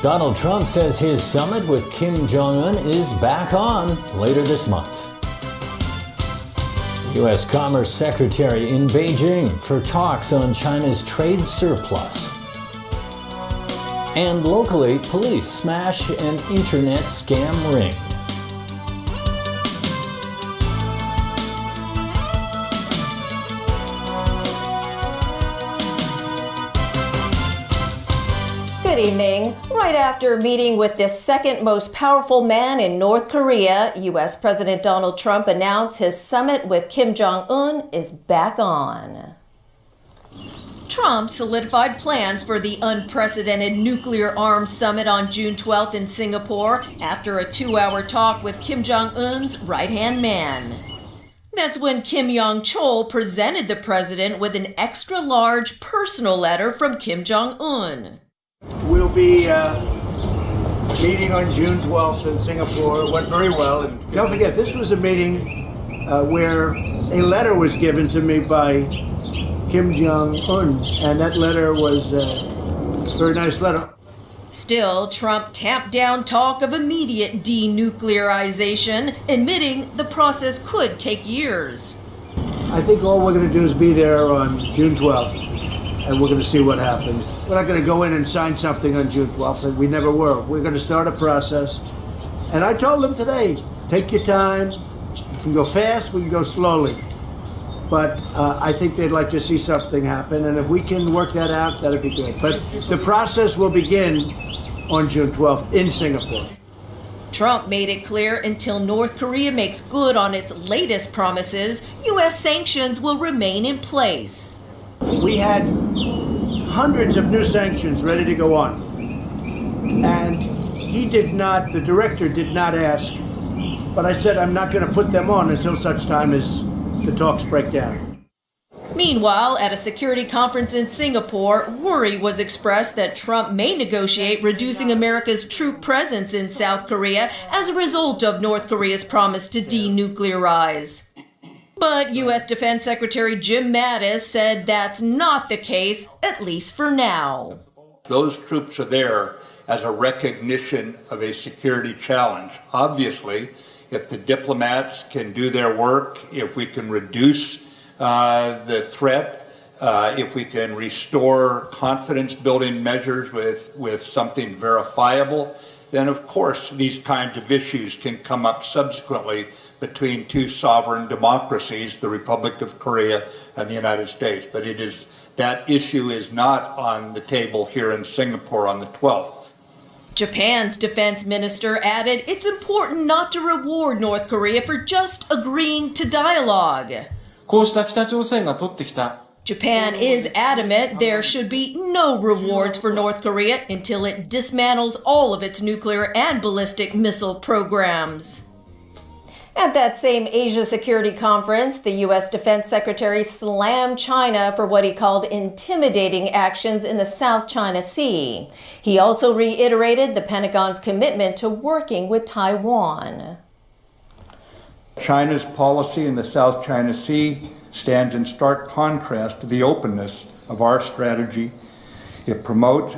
Donald Trump says his summit with Kim Jong-un is back on later this month. U.S. Commerce Secretary in Beijing for talks on China's trade surplus. And locally, police smash an internet scam ring. Good evening. Right after meeting with the second most powerful man in North Korea, U.S. President Donald Trump announced his summit with Kim Jong-un is back on. Trump solidified plans for the unprecedented nuclear-armed summit on June 12th in Singapore after a 2-hour talk with Kim Jong-un's right-hand man. That's when Kim Yong-chol presented the president with an extra-large personal letter from Kim Jong-un. We'll be meeting on June 12th in Singapore. It went very well. And don't forget, this was a meeting where a letter was given to me by Kim Jong-un, and that letter was a very nice letter. Still, Trump tamped down talk of immediate denuclearization, admitting the process could take years. I think all we're going to do is be there on June 12th, and we're going to see what happens. We're not going to go in and sign something on June 12th, and we never were. We're going to start a process. And I told them today, take your time. You can go fast, we can go slowly. But I think they'd like to see something happen, and if we can work that out, that'd be good. But the process will begin on June 12th in Singapore. Trump made it clear until North Korea makes good on its latest promises, U.S. sanctions will remain in place. We had hundreds of new sanctions ready to go on. And the director did not ask, but I said I'm not going to put them on until such time as the talks break down. Meanwhile, at a security conference in Singapore, worry was expressed that Trump may negotiate reducing America's troop presence in South Korea as a result of North Korea's promise to denuclearize. But U.S. Defense Secretary Jim Mattis said that's not the case, at least for now. Those troops are there as a recognition of a security challenge. Obviously, if the diplomats can do their work, if we can reduce the threat, if we can restore confidence-building measures with something verifiable, then of course these kinds of issues can come up subsequently between two sovereign democracies, the Republic of Korea and the United States. But that issue is not on the table here in Singapore on the 12th. Japan's defense minister added it's important not to reward North Korea for just agreeing to dialogue. Japan is adamant there should be no rewards for North Korea until it dismantles all of its nuclear and ballistic missile programs. At that same Asia Security Conference, the U.S. Defense Secretary slammed China for what he called intimidating actions in the South China Sea. He also reiterated the Pentagon's commitment to working with Taiwan. China's policy in the South China Sea stands in stark contrast to the openness of our strategy. It calls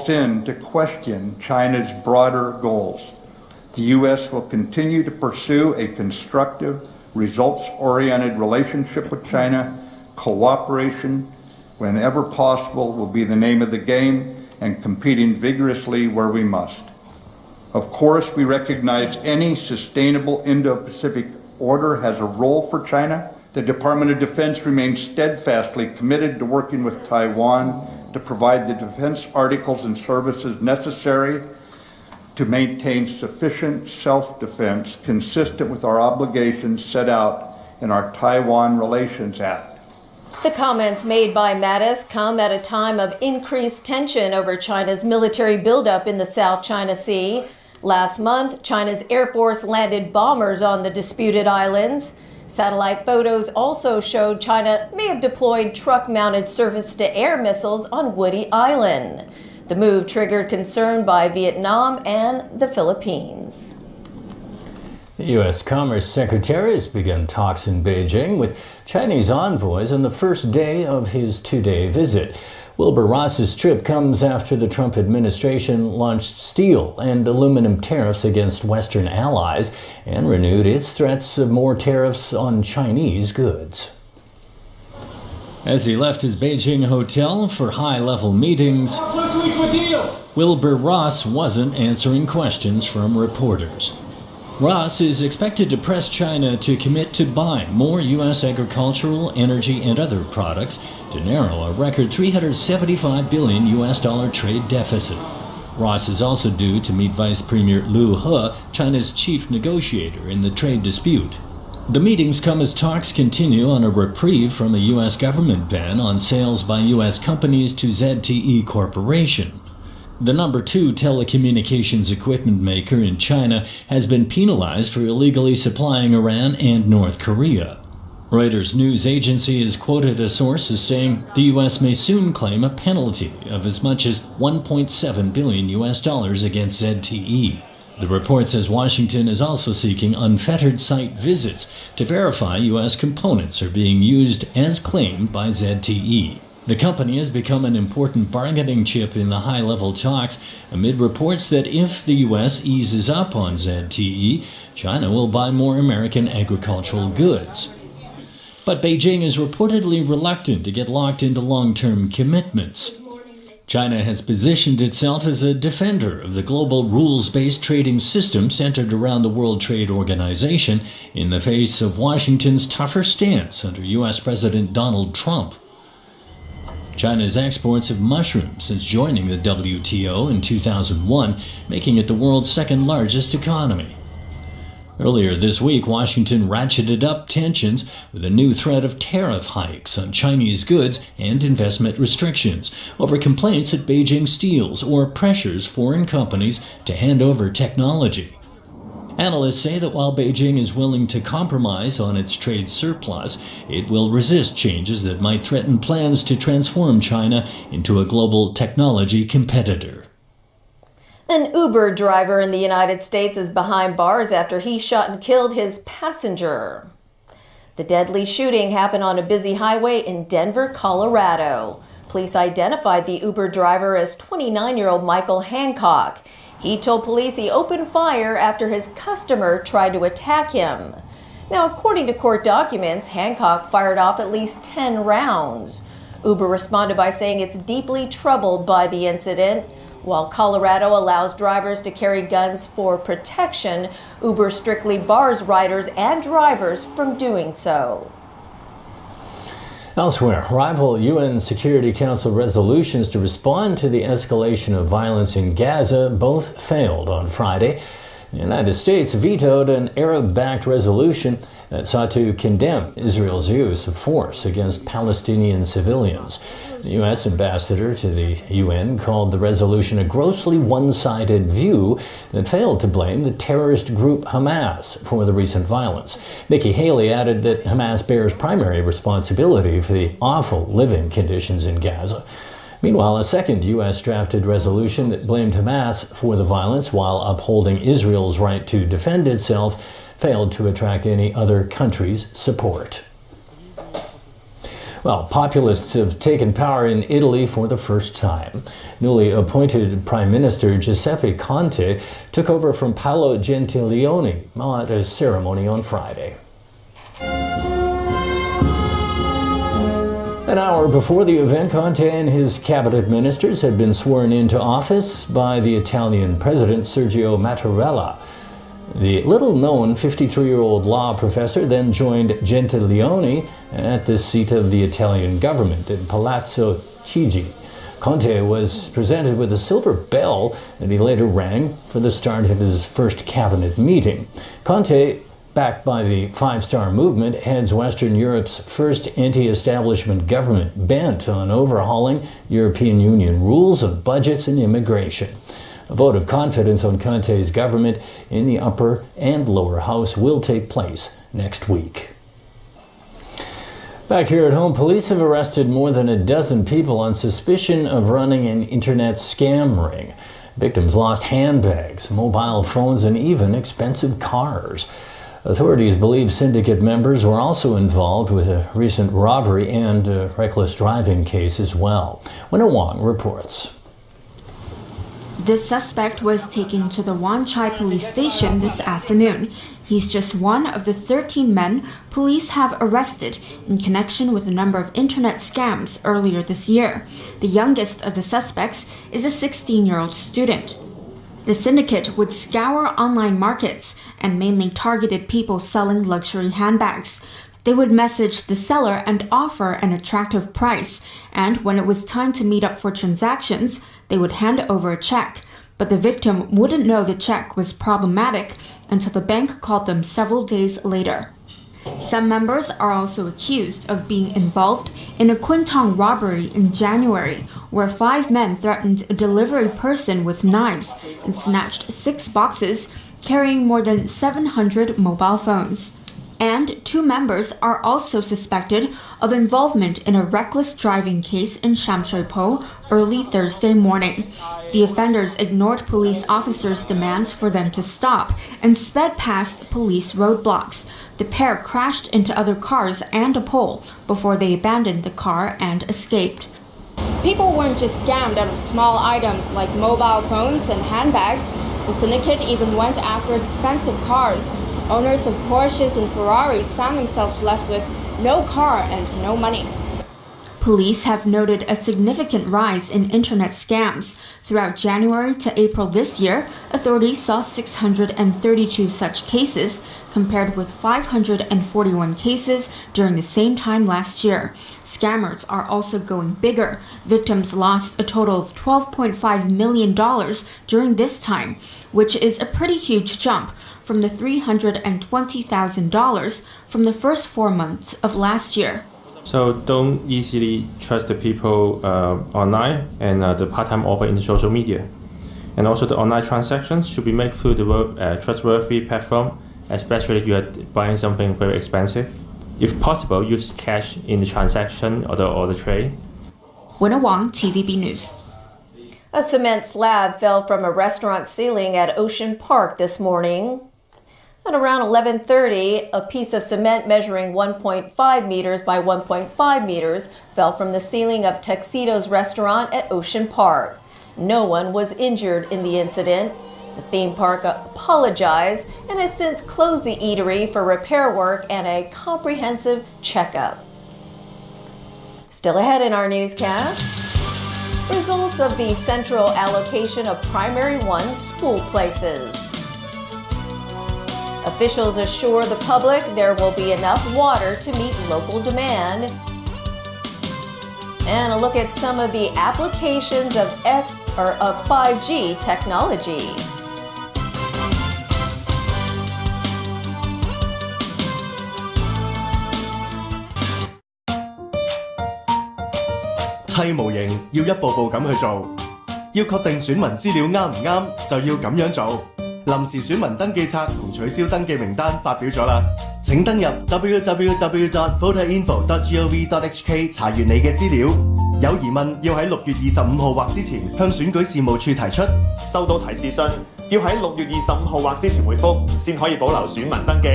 in to question China's broader goals. The U.S. will continue to pursue a constructive, results-oriented relationship with China. Cooperation, whenever possible, will be the name of the game, and competing vigorously where we must. Of course, we recognize any sustainable Indo-Pacific order has a role for China. The Department of Defense remains steadfastly committed to working with Taiwan to provide the defense articles and services necessary to maintain sufficient self-defense consistent with our obligations set out in our Taiwan Relations Act. The comments made by Mattis come at a time of increased tension over China's military buildup in the South China Sea. Last month, China's Air Force landed bombers on the disputed islands. Satellite photos also showed China may have deployed truck-mounted surface-to-air missiles on Woody Island. The move triggered concern by Vietnam and the Philippines. The U.S. Commerce Secretary has begun talks in Beijing with Chinese envoys on the first day of his two-day visit. Wilbur Ross's trip comes after the Trump administration launched steel and aluminum tariffs against Western allies and renewed its threats of more tariffs on Chinese goods. As he left his Beijing hotel for high-level meetings, Wilbur Ross wasn't answering questions from reporters. Ross is expected to press China to commit to buying more U.S. agricultural, energy, and other products to narrow a record $375 billion U.S. dollar trade deficit. Ross is also due to meet Vice Premier Liu He, China's chief negotiator in the trade dispute. The meetings come as talks continue on a reprieve from a U.S. government ban on sales by U.S. companies to ZTE Corporation. The number 2 telecommunications equipment maker in China has been penalized for illegally supplying Iran and North Korea. Reuters news agency has quoted a source as saying the U.S. may soon claim a penalty of as much as $1.7 billion U.S. dollars against ZTE. The report says Washington is also seeking unfettered site visits to verify U.S. components are being used as claimed by ZTE. The company has become an important bargaining chip in the high-level talks amid reports that if the U.S. eases up on ZTE, China will buy more American agricultural goods. But Beijing is reportedly reluctant to get locked into long-term commitments. China has positioned itself as a defender of the global rules-based trading system centered around the World Trade Organization in the face of Washington's tougher stance under U.S. President Donald Trump. China's exports have mushroomed since joining the WTO in 2001, making it the world's second largest economy. Earlier this week, Washington ratcheted up tensions with a new threat of tariff hikes on Chinese goods and investment restrictions over complaints that Beijing steals or pressures foreign companies to hand over technology. Analysts say that while Beijing is willing to compromise on its trade surplus, it will resist changes that might threaten plans to transform China into a global technology competitor. An Uber driver in the United States is behind bars after he shot and killed his passenger. The deadly shooting happened on a busy highway in Denver, Colorado. Police identified the Uber driver as 29-year-old Michael Hancock. He told police he opened fire after his customer tried to attack him. Now, according to court documents, Hancock fired off at least 10 rounds. Uber responded by saying it's deeply troubled by the incident. While Colorado allows drivers to carry guns for protection, Uber strictly bars riders and drivers from doing so. Elsewhere, rival UN Security Council resolutions to respond to the escalation of violence in Gaza both failed on Friday. The United States vetoed an Arab-backed resolution that sought to condemn Israel's use of force against Palestinian civilians. The U.S. ambassador to the UN called the resolution a grossly one-sided view that failed to blame the terrorist group Hamas for the recent violence. Nikki Haley added that Hamas bears primary responsibility for the awful living conditions in Gaza. Meanwhile, a second U.S. drafted resolution that blamed Hamas for the violence while upholding Israel's right to defend itself failed to attract any other country's support. Well, populists have taken power in Italy for the first time. Newly appointed Prime Minister Giuseppe Conte took over from Paolo Gentiloni at a ceremony on Friday. An hour before the event, Conte and his cabinet ministers had been sworn into office by the Italian president, Sergio Mattarella. The little-known 53-year-old law professor then joined Gentiloni at the seat of the Italian government in Palazzo Chigi. Conte was presented with a silver bell that he later rang for the start of his first cabinet meeting. Conte, backed by the Five Star Movement, heads Western Europe's first anti-establishment government bent on overhauling European Union rules of budgets and immigration. A vote of confidence on Conte's government in the upper and lower house will take place next week. Back here at home, police have arrested more than a dozen people on suspicion of running an internet scam ring. Victims lost handbags, mobile phones, and even expensive cars. Authorities believe syndicate members were also involved with a recent robbery and a reckless driving case as well. Winna Wong reports. The suspect was taken to the Wan Chai police station this afternoon. He's just one of the 13 men police have arrested in connection with a number of internet scams earlier this year. The youngest of the suspects is a 16-year-old student. The syndicate would scour online markets and mainly targeted people selling luxury handbags. They would message the seller and offer an attractive price, and when it was time to meet up for transactions, they would hand over a check. But the victim wouldn't know the check was problematic until the bank called them several days later. Some members are also accused of being involved in a Kwintong robbery in January, where 5 men threatened a delivery person with knives and snatched 6 boxes carrying more than 700 mobile phones. And 2 members are also suspected of involvement in a reckless driving case in Sham Shui Po early Thursday morning. The offenders ignored police officers' demands for them to stop and sped past police roadblocks. The pair crashed into other cars and a pole before they abandoned the car and escaped. People weren't just scammed out of small items like mobile phones and handbags. The syndicate even went after expensive cars. Owners of Porsches and Ferraris found themselves left with no car and no money. Police have noted a significant rise in internet scams. Throughout January to April this year, authorities saw 632 such cases, compared with 541 cases during the same time last year. Scammers are also going bigger. Victims lost a total of $12.5 million during this time, which is a pretty huge jump from the $320,000 from the first 4 months of last year. So don't easily trust the people online and the part-time offer in the social media. And also the online transactions should be made through the trustworthy platform, especially if you are buying something very expensive. If possible, use cash in the transaction or the trade. Winna Wong, TVB News. A cement slab fell from a restaurant ceiling at Ocean Park this morning. At around 11:30, a piece of cement measuring 1.5 meters by 1.5 meters fell from the ceiling of Tuxedo's restaurant at Ocean Park. No one was injured in the incident. The theme park apologized and has since closed the eatery for repair work and a comprehensive checkup. Still ahead in our newscast, results of the central allocation of Primary 1 school places. Officials assure the public there will be enough water to meet local demand. And a look at some of the applications of 5G technology.砌模型要一步步咁去做，要確定選民資料啱唔啱，就要咁樣做。臨時選民登記冊同取消登記名單發表咗啦，請登入 www.voterinfo.gov.hk 查閱你嘅資料。有疑問要喺6月25號或之前向選舉事務處提出。收到提示信要喺6月25號或之前回覆，先可以保留選民登記。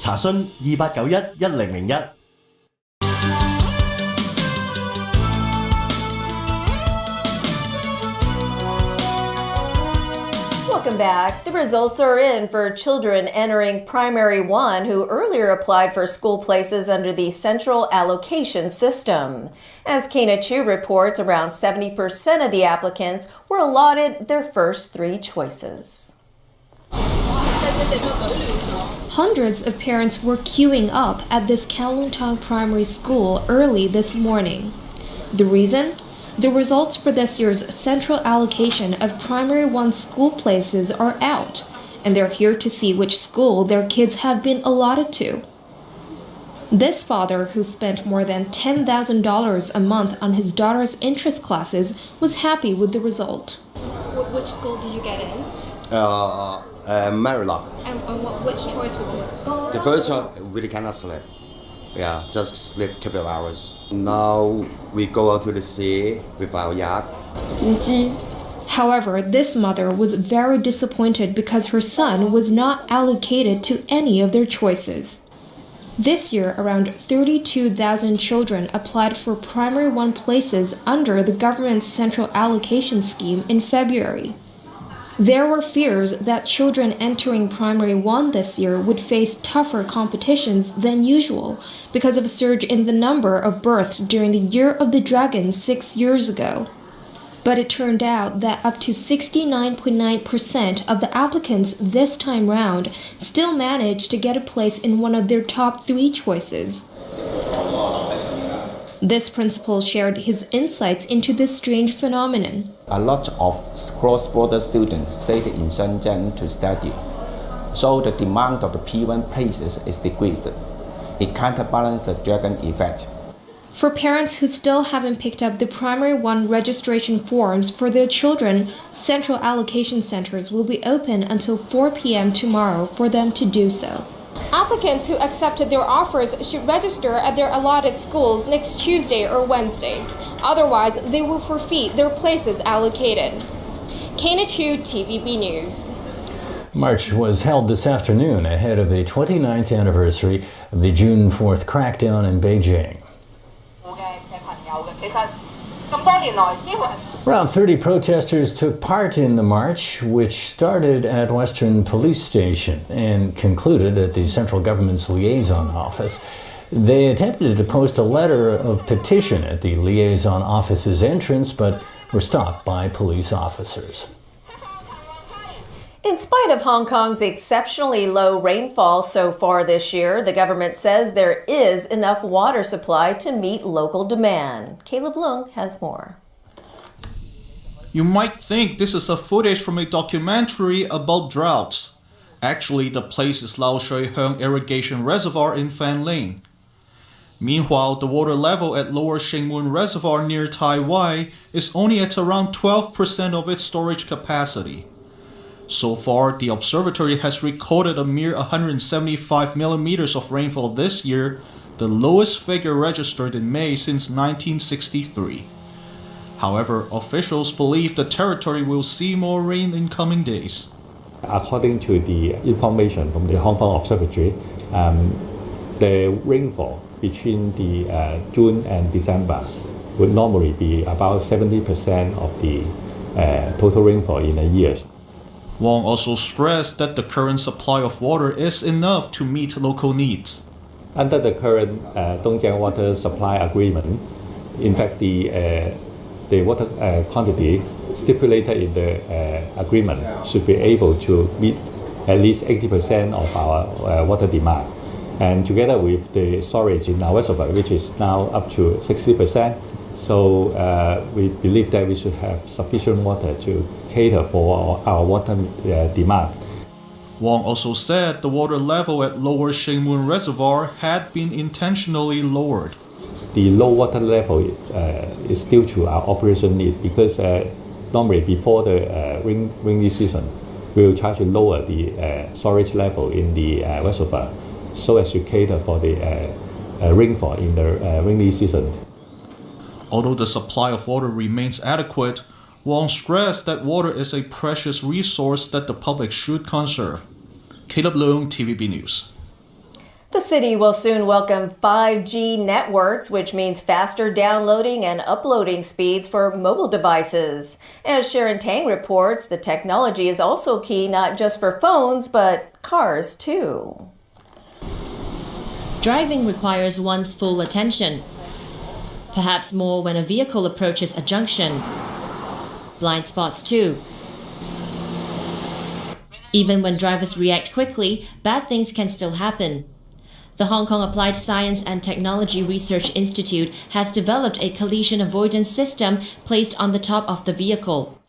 查詢28911001。Welcome back. The results are in for children entering Primary 1 who earlier applied for school places under the central allocation system. As Kena Chu reports, around 70% of the applicants were allotted their first 3 choices. Hundreds of parents were queuing up at this Kowloon Primary School early this morning. The reason? The results for this year's central allocation of Primary 1 school places are out, and they're here to see which school their kids have been allotted to. This father, who spent more than $10,000 a month on his daughter's interest classes, was happy with the result. Which school did you get in? Maryland. And which choice was this? The first one really cannot sleep. Yeah, just sleep a couple of hours. Now we go out to the sea with our yacht. However, this mother was very disappointed because her son was not allocated to any of their choices. This year, around 32,000 children applied for Primary 1 places under the government's central allocation scheme in February. There were fears that children entering Primary 1 this year would face tougher competitions than usual because of a surge in the number of births during the Year of the Dragon 6 years ago. But it turned out that up to 69.9% of the applicants this time round still managed to get a place in one of their top 3 choices. This principal shared his insights into this strange phenomenon. A lot of cross-border students stayed in Shenzhen to study, so the demand of the P1 places is decreased. It counterbalances the dragon effect. For parents who still haven't picked up the Primary 1 registration forms for their children, central allocation centers will be open until 4 p.m. tomorrow for them to do so. Applicants who accepted their offers should register at their allotted schools next Tuesday or Wednesday. Otherwise, they will forfeit their places allocated. Kana Chu, TVB News. March was held this afternoon ahead of the 29th anniversary of the June 4th crackdown in Beijing. Around 30 protesters took part in the march, which started at Western Police Station and concluded at the central government's liaison office. They attempted to post a letter of petition at the liaison office's entrance, but were stopped by police officers. In spite of Hong Kong's exceptionally low rainfall so far this year, the government says there is enough water supply to meet local demand. Caleb Leung has more. You might think this is a footage from a documentary about droughts. Actually, the place is Lao Shui Heung Irrigation Reservoir in Fanling. Meanwhile, the water level at Lower Shingmun Reservoir near Tai Wai is only at around 12% of its storage capacity. So far, the observatory has recorded a mere 175 millimeters of rainfall this year, the lowest figure registered in May since 1963. However, officials believe the territory will see more rain in coming days. According to the information from the Hong Kong Observatory, the rainfall between the June and December would normally be about 70% of the total rainfall in a year. Wong also stressed that the current supply of water is enough to meet local needs. Under the current Dongjiang Water Supply Agreement, in fact, the water quantity stipulated in the agreement should be able to meet at least 80% of our water demand. And together with the storage in our reservoir, which is now up to 60%, so we believe that we should have sufficient water to cater for our water demand. Wong also said the water level at Lower Shingmun Reservoir had been intentionally lowered. The low water level is due to our operation need because normally before the rainy season, we will try to lower the storage level in the reservoir so as to cater for the rainfall in the rainy season. Although the supply of water remains adequate, Wong stressed that water is a precious resource that the public should conserve. Caleb Leung, TVB News. The city will soon welcome 5G networks, which means faster downloading and uploading speeds for mobile devices. As Sharon Tang reports, the technology is also key not just for phones, but cars too. Driving requires one's full attention. Perhaps more when a vehicle approaches a junction. Blind spots too. Even when drivers react quickly, bad things can still happen. The Hong Kong Applied Science and Technology Research Institute has developed a collision avoidance system placed on the top of the vehicle.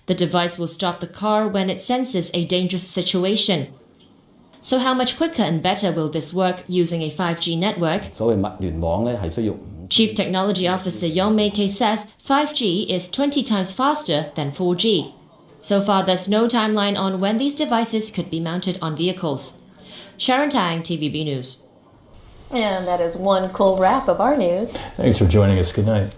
The device will stop the car when it senses a dangerous situation. So how much quicker and better will this work using a 5G network? Chief Technology Officer Yong Mei Kei says 5G is 20 times faster than 4G. So far, there's no timeline on when these devices could be mounted on vehicles. Sharon Tang, TVB News. And that is one cool wrap of our news. Thanks for joining us. Good night.